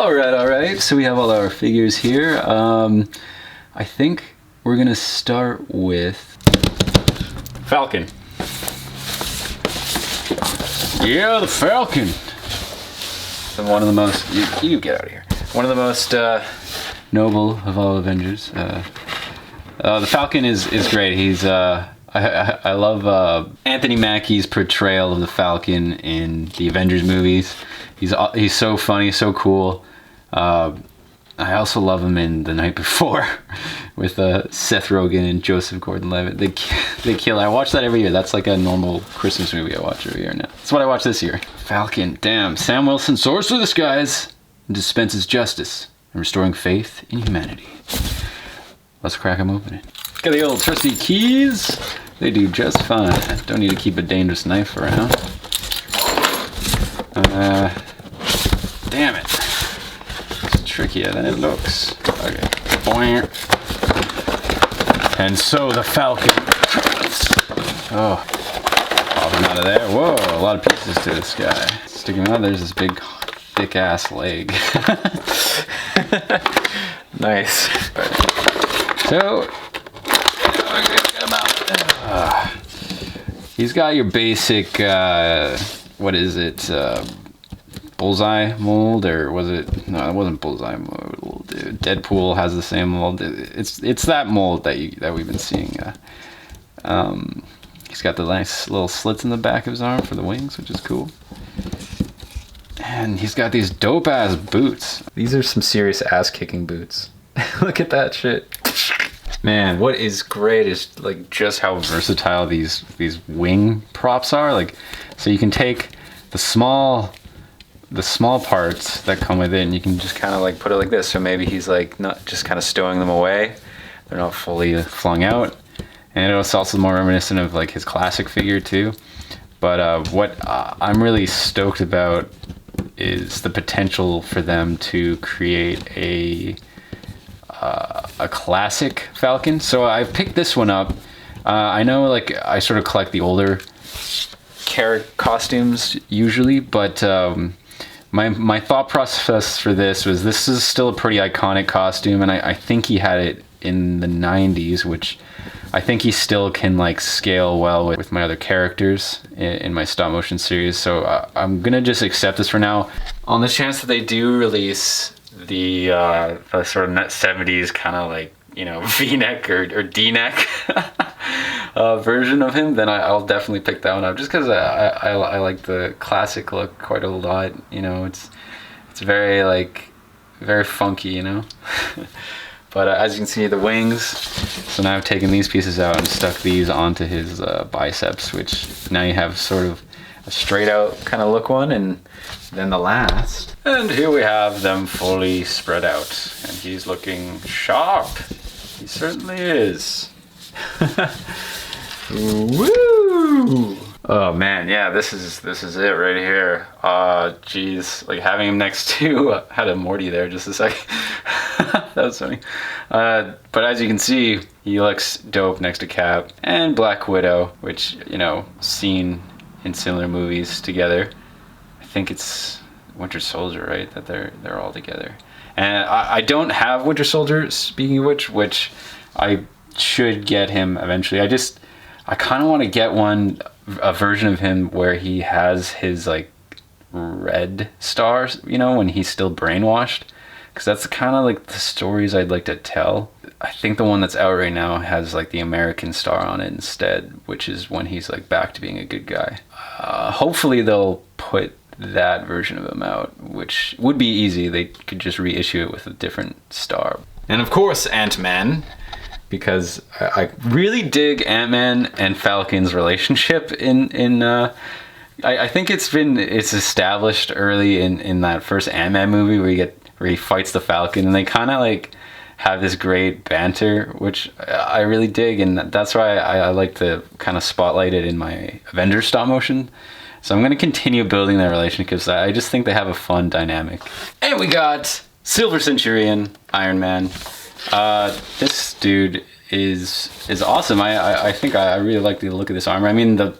All right. So we have all our figures here. I think we're gonna start with Falcon. Yeah, the Falcon. So one of the most, you get out of here. One of the most noble of all Avengers. The Falcon is great. He's I love Anthony Mackie's portrayal of the Falcon in the Avengers movies. He's so funny, so cool. I also love him in The Night Before with Seth Rogen and Joseph Gordon-Levitt. They kill. I watch that every year. That's like a normal Christmas movie I watch every year now. That's what I watch this year. Falcon. Damn. Sam Wilson soars through the skies and dispenses justice and restoring faith in humanity. Let's crack them open. Got the old trusty keys. They do just fine. Don't need to keep a dangerous knife around. Damn it. It's trickier than it looks. Okay. Boing. And so the Falcon. Oh. Pop him out of there. Whoa, a lot of pieces to this guy. Stick him out. There's this big, thick ass leg. Nice. So, he's got your basic, what is it, bullseye mold, or was it, no, it wasn't bullseye mold, dude. Deadpool has the same mold. It's that mold that we've been seeing. He's got the nice little slits in the back of his arm for the wings, which is cool. And he's got these dope ass boots. These are some serious ass kicking boots. Look at that shit. Man, what is great is like just how versatile these wing props are. Like, so you can take the small parts that come with it, and you can just kind of like put it like this. So maybe he's like not just kind of stowing them away; they're not fully flung out. And it's also more reminiscent of like his classic figure too. But what I'm really stoked about is the potential for them to create a classic Falcon. So I picked this one up. I know, like, I sort of collect the older character costumes usually, but my thought process for this is still a pretty iconic costume, and I think he had it in the 90s, which I think he still can like scale well with my other characters in my stop motion series. So I'm gonna just accept this for now, on the chance that they do release the sort of 70s kind of like, you know, V-neck or D-neck version of him. Then I'll definitely pick that one up, just because I like the classic look quite a lot. You know, it's very like very funky, you know. But as you can see, the wings. So now I've taken these pieces out and stuck these onto his biceps, which now you have sort of a straight out kind of look one, and then the last. And here we have them fully spread out, and he's looking sharp. He certainly is. Woo! Oh man, yeah, this is it right here. Geez, like having him next to I had a Morty there just a second. That was funny. But as you can see, he looks dope next to Cap and Black Widow, which, you know, seen in similar movies together. I think it's Winter Soldier, right? That they're all together. And I don't have Winter Soldier, speaking of which I should get him eventually. I kind of want to get a version of him where he has his like red stars, you know, when he's still brainwashed, because that's kind of like the stories I'd like to tell. I think the one that's out right now has like the American star on it instead, which is when he's like back to being a good guy. Hopefully they'll put that version of him out, which would be easy. They could just reissue it with a different star. And of course Ant-Man, because I really dig Ant-Man and Falcon's relationship I think it's established early in that first Ant-Man movie where he fights the Falcon, and they kind of like have this great banter, which I really dig, and that's why I like to kind of spotlight it in my Avengers stop motion. So I'm going to continue building that relationship, because I just think they have a fun dynamic. And we got Silver Centurion, Iron Man. This dude is awesome. I think I really like the look of this armor. I mean, the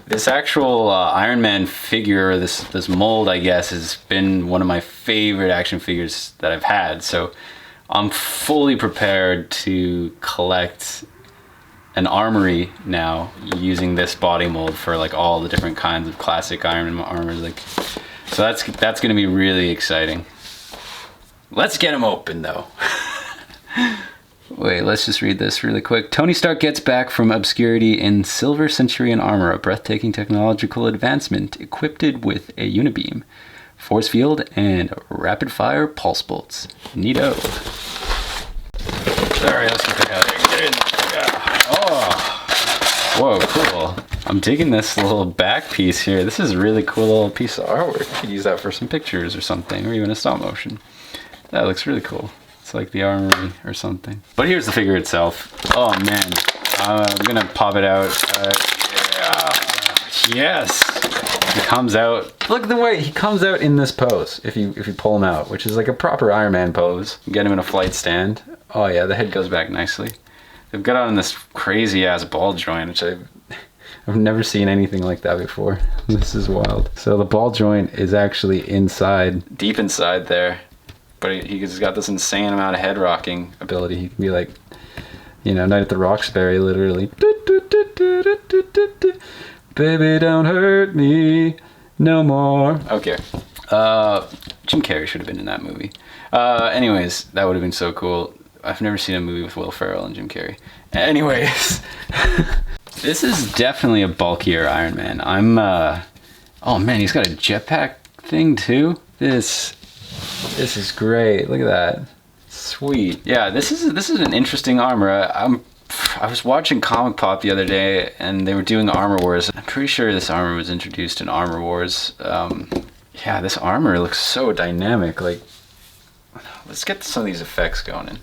This actual Iron Man figure, this mold, I guess, has been one of my favorite action figures that I've had. So I'm fully prepared to collect an armory now using this body mold for like all the different kinds of classic Iron Man armor. Like, so that's gonna be really exciting. Let's get him open though. Wait, let's just read this really quick. Tony Stark gets back from obscurity in Silver Centurion armor, a breathtaking technological advancement equipped with a unibeam, force field, and rapid-fire pulse bolts. Neato. Alright, let's get the hell out of here. Oh, whoa, cool. I'm digging this little back piece here. This is a really cool little piece of artwork. You could use that for some pictures or something, or even a stop motion. That looks really cool. It's like the armory or something. But here's the figure itself. Oh man, I'm gonna pop it out. Yeah. Yes, he comes out. Look at the way he comes out in this pose. If you pull him out, which is like a proper Iron Man pose. Get him in a flight stand. Oh yeah, the head goes back nicely. They've got on this crazy ass ball joint, which I've never seen anything like that before. This is wild. So the ball joint is actually inside, deep inside there. But he's got this insane amount of head rocking ability. He can be like, you know, Night at the Roxbury, literally. Baby, don't hurt me no more. Okay. Jim Carrey should have been in that movie. Anyways, that would have been so cool. I've never seen a movie with Will Ferrell and Jim Carrey. Anyways, this is definitely a bulkier Iron Man. Oh man, he's got a jetpack thing too. This is great. Look at that. Sweet. Yeah, this is an interesting armor. I was watching Comic Pop the other day, and they were doing Armor Wars. I'm pretty sure this armor was introduced in Armor Wars. Yeah, this armor looks so dynamic. Like, let's get some of these effects going in.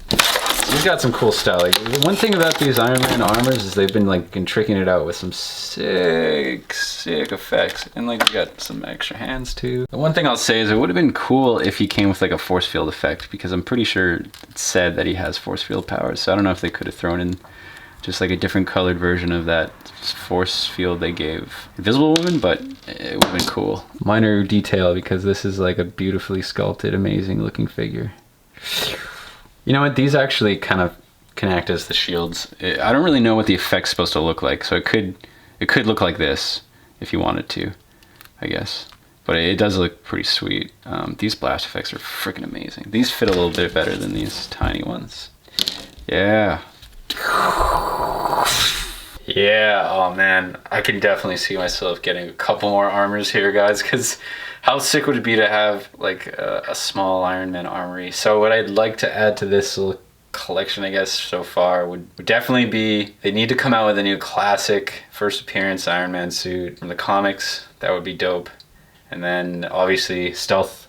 He's got some cool style. Like, one thing about these Iron Man armors is they've been like tricking it out with some sick effects, and like you got some extra hands too. The one thing I'll say is it would have been cool if he came with like a force field effect, because I'm pretty sure it said that he has force field powers. So I don't know if they could have thrown in just like a different colored version of that force field they gave Invisible Woman, but it would have been cool. Minor detail, because this is like a beautifully sculpted, amazing looking figure. You know what? These actually kind of can act as the shields. I don't really know what the effect's supposed to look like, so it could look like this if you wanted to, I guess. But it does look pretty sweet. These blast effects are freaking amazing. These fit a little bit better than these tiny ones. Yeah. Yeah, oh man, I can definitely see myself getting a couple more armors here, guys, because how sick would it be to have like a small Iron Man armory? So what I'd like to add to this little collection, I guess, so far would definitely be, they need to come out with a new classic first appearance Iron Man suit from the comics. That would be dope. And then obviously stealth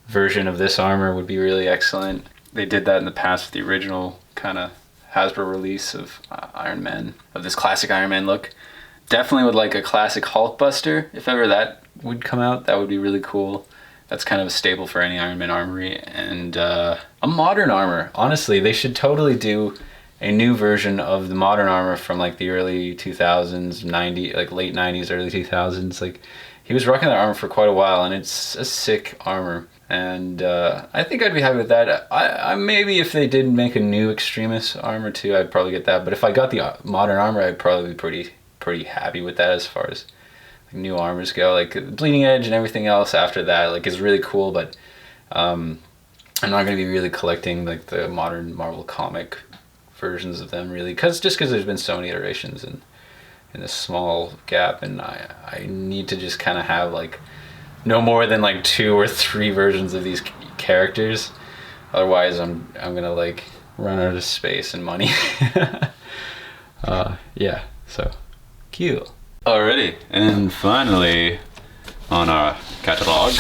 version of this armor would be really excellent. They did that in the past with the original kind of Hasbro release of Iron Man, of this classic Iron Man look. Definitely would like a classic Hulkbuster, if ever that would come out. That would be really cool. That's kind of a staple for any Iron Man armory. And a modern armor. Honestly, they should totally do a new version of the modern armor from like the early 2000s, like late 90s, early 2000s. Like, he was rocking that armor for quite a while, and it's a sick armor. And I think I'd be happy with that. I maybe if they did make a new Extremis armor too, I'd probably get that. But if I got the modern armor, I'd probably be pretty happy with that as far as like new armors go. Like Bleeding Edge and everything else after that, like, is really cool. But I'm not gonna be really collecting like the modern Marvel comic versions of them, really, because there's been so many iterations in this small gap, and I need to just kind of have like no more than like 2 or 3 versions of these characters. Otherwise I'm gonna like run out of space and money. Yeah, so cool. Alrighty, and finally on our catalog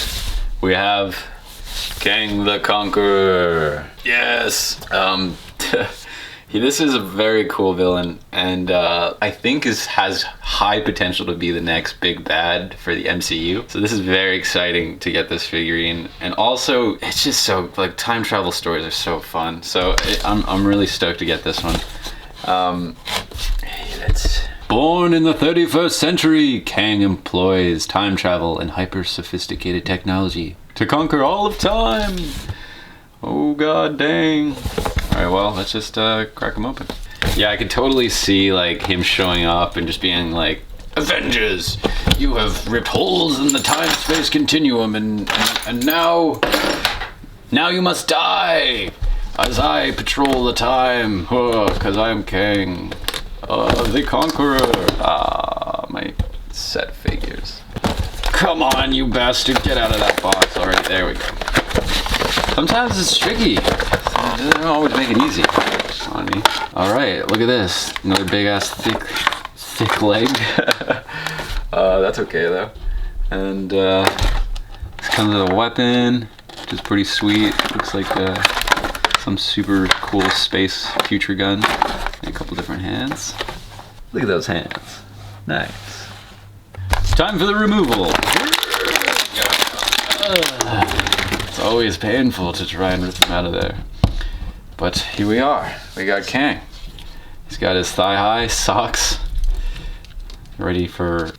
we have Kang the Conqueror. Yes. This is a very cool villain, and I think has high potential to be the next big bad for the MCU. So this is very exciting to get this figurine, and also it's just so, like, time travel stories are so fun. So I'm really stoked to get this one. Hey, let's Born in the 31st century, Kang employs time travel and hyper-sophisticated technology to conquer all of time. Oh god dang. Alright, well, let's just crack him open. Yeah, I could totally see like him showing up and just being like, Avengers, you have ripped holes in the time-space continuum and now you must die as I patrol the time, cause I'm Kang, the Conqueror. My set figures. Come on, you bastard, get out of that box. Alright, there we go. Sometimes it's tricky. It doesn't always make it easy on me. Alright, look at this. Another big ass thick leg. That's okay though. And this comes with a weapon, which is pretty sweet. Looks like some super cool space future gun. And a couple different hands. Look at those hands. Nice. It's time for the removal. It's always painful to try and rip them out of there. But here we are. We got Kang. He's got his thigh-high socks. Ready for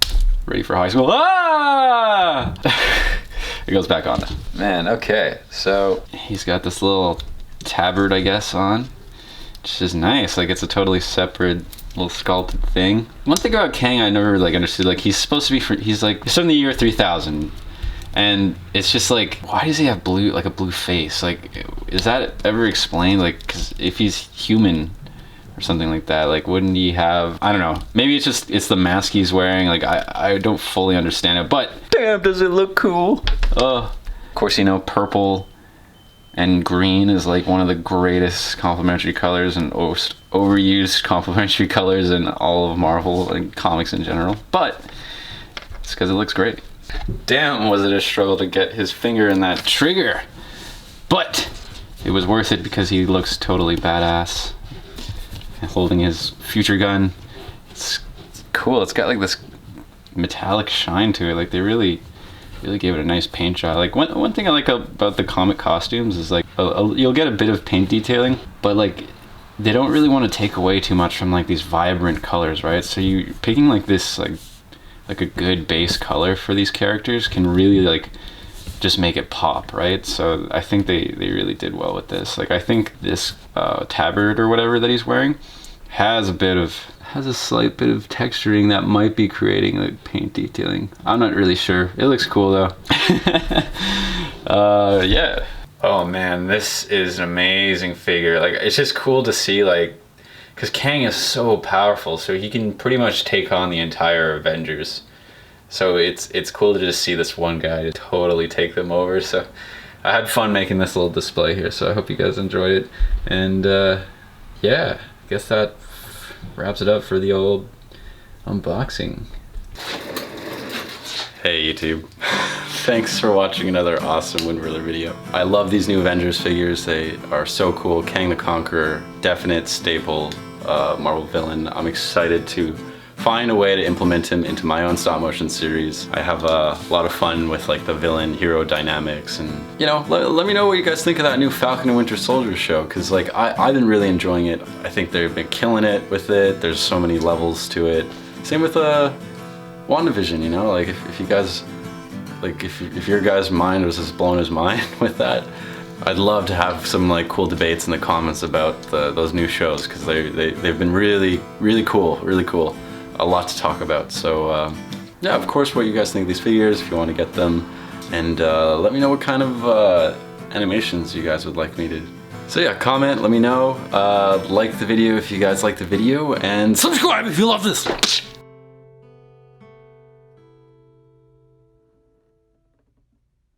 high school. Ah! It goes back on now. Man, okay. So he's got this little tabard, I guess, on. Which is nice. Like, it's a totally separate little sculpted thing. One thing about Kang I never like understood, like he's supposed to be he's from the year 3000. And it's just like, why does he have a blue face? Like, is that ever explained? Like, cause if he's human or something like that, like, wouldn't he have, I don't know. Maybe it's the mask he's wearing. Like, I don't fully understand it, but damn, does it look cool. Of course, you know, purple and green is like one of the greatest complementary colors and most overused complementary colors in all of Marvel and comics in general. But it's because it looks great. Damn, was it a struggle to get his finger in that trigger. But it was worth it because he looks totally badass. Holding his future gun. It's cool. It's got like this metallic shine to it. Like they really gave it a nice paint job. Like one thing I like about the comic costumes is like you'll get a bit of paint detailing, but like they don't really want to take away too much from like these vibrant colors, right? So you picking like this like a good base color for these characters can really like just make it pop, right? So I think they really did well with this. Like I think this tabard or whatever that he's wearing has a slight bit of texturing that might be creating like paint detailing. I'm not really sure. It looks cool though. Yeah. Oh man, this is an amazing figure. Like it's just cool to see, like, because Kang is so powerful, so he can pretty much take on the entire Avengers. So it's cool to just see this one guy totally take them over. So I had fun making this little display here, so I hope you guys enjoyed it. And yeah, I guess that wraps it up for the old unboxing. Hey YouTube. Thanks for watching another awesome Wind Whirler video. I love these new Avengers figures. They are so cool. Kang the Conqueror, definite staple Marvel villain. I'm excited to find a way to implement him into my own stop motion series. I have a lot of fun with like the villain hero dynamics, and you know, let me know what you guys think of that new Falcon and Winter Soldier show, because like I've been really enjoying it. I think they've been killing it with it. There's so many levels to it. Same with WandaVision, you know, like if you guys, like if your guys' mind was just blown his mind with that, I'd love to have some like cool debates in the comments about those new shows, because they've been really cool, really cool. A lot to talk about. So yeah, of course, what you guys think of these figures, if you want to get them, and let me know what kind of animations you guys would like me to. So yeah, comment, let me know, like the video if you guys like the video, and subscribe if you love this.